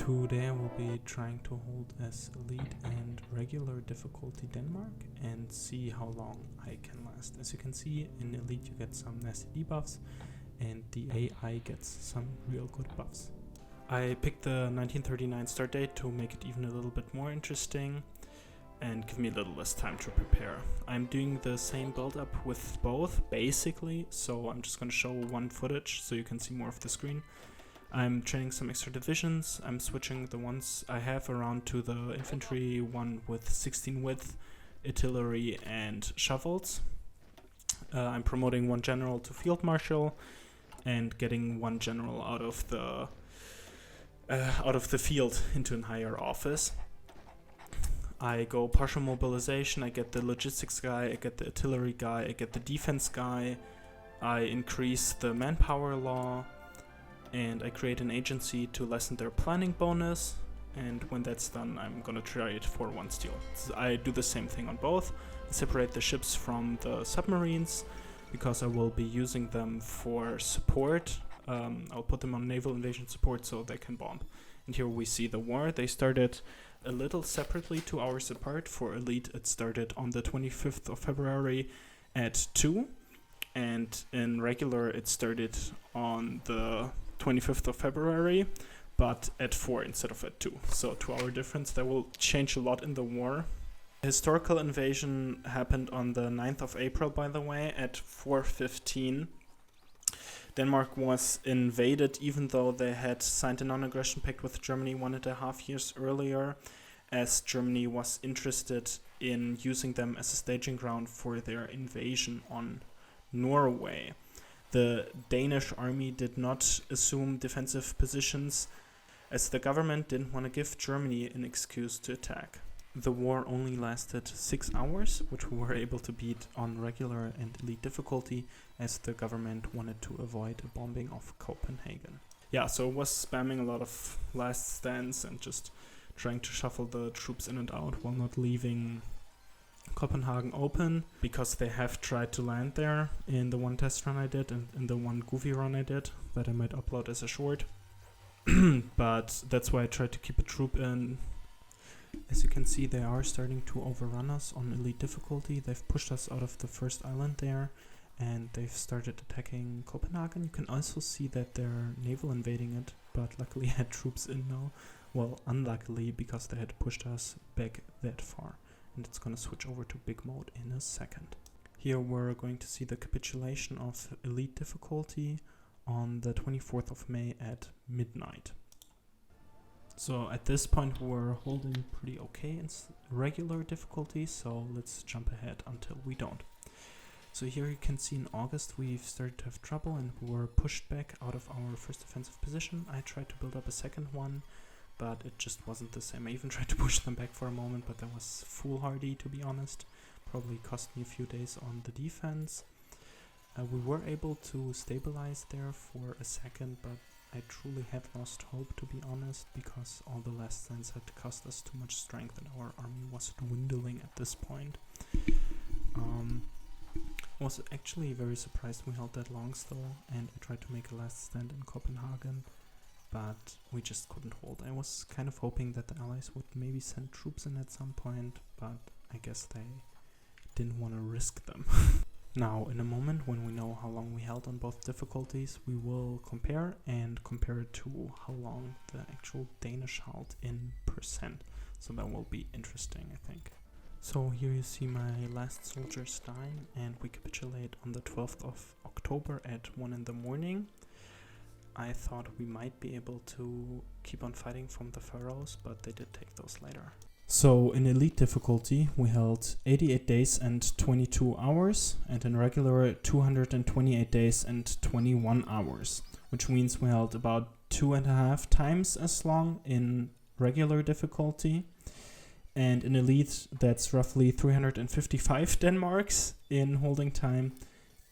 Today I will be trying to hold as elite and regular difficulty Denmark and see how long I can last. As you can see, in elite you get some nasty debuffs and the AI gets some real good buffs. I picked the 1939 start date to make it even a little bit more interesting and give me a little less time to prepare. I'm doing the same build up with both basically, so I'm just going to show one footage so you can see more of the screen. I'm training some extra divisions. I'm switching the ones I have around to the infantry one with 16 width, artillery and shovels. I'm promoting one general to field marshal and getting one general out of the field into a higher office. I go partial mobilization. I get the logistics guy, I get the artillery guy, I get the defense guy. I increase the manpower law. And I create an agency to lessen their planning bonus, and when that's done I'm gonna try it for 1 steel. So I do the same thing on both. I separate the ships from the submarines because I will be using them for support. I'll put them on naval invasion support so they can bomb. And here we see the war. They started a little separately, 2 hours apart. For elite it started on the 25th of February at 2, and in regular it started on the 25th of February, but at 4 instead of at 2. So 2-hour difference. That will change a lot in the war. The historical invasion happened on the 9th of April, by the way, at 4:15. Denmark was invaded even though they had signed a non-aggression pact with Germany 1.5 years earlier, as Germany was interested in using them as a staging ground for their invasion on Norway. The Danish army did not assume defensive positions as the government didn't want to give Germany an excuse to attack. The war only lasted 6 hours, which we were able to beat on regular and elite difficulty as the government wanted to avoid a bombing of Copenhagen. Yeah, so it was spamming a lot of last stands and just trying to shuffle the troops in and out while not leaving Copenhagen open, because they have tried to land there in the one test run I did and in the one goofy run I did that I might upload as a short. But that's why I tried to keep a troop in. As you can see, they are starting to overrun us on elite difficulty. They've pushed us out of the first island there and they've started attacking Copenhagen. You can also see that they're naval invading it, but luckily I had troops in now. Well, unluckily, because they had pushed us back that far. And it's going to switch over to big mode in a second. Here we're going to see the capitulation of elite difficulty on the 24th of May at midnight. So at this point we're holding pretty okay in regular difficulty, so let's jump ahead until we don't. So here you can see in August we've started to have trouble and we were pushed back out of our first defensive position. I tried to build up a second one, but it just wasn't the same. I even tried to push them back for a moment, but that was foolhardy, to be honest. Probably cost me a few days on the defense. We were able to stabilize there for a second, but I truly had lost hope, to be honest, because all the last stands had cost us too much strength and our army was dwindling at this point. I was actually very surprised we held that long still, and I tried to make a last stand in Copenhagen, but we just couldn't hold. I was kind of hoping that the allies would maybe send troops in at some point, but I guess they didn't want to risk them. Now, in a moment when we know how long we held on both difficulties, we will compare it to how long the actual Danish held in %. So that will be interesting, I think. So here you see my last soldiers dying, and we capitulate on the 12th of October at 1 in the morning. I thought we might be able to keep on fighting from the Faroes, but they did take those later. So in elite difficulty we held 88 days and 22 hours, and in regular 228 days and 21 hours, which means we held about 2.5 times as long in regular difficulty. And in elite that's roughly 355 Denmarks in holding time.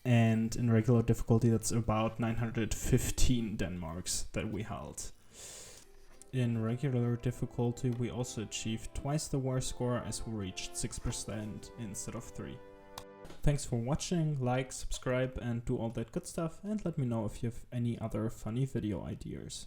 And in regular difficulty that's about 915 Denmarks that we held. In regular difficulty we also achieved twice the war score, as we reached 6% instead of 3. Thanks for watching, like, subscribe and do all that good stuff, and let me know if you have any other funny video ideas.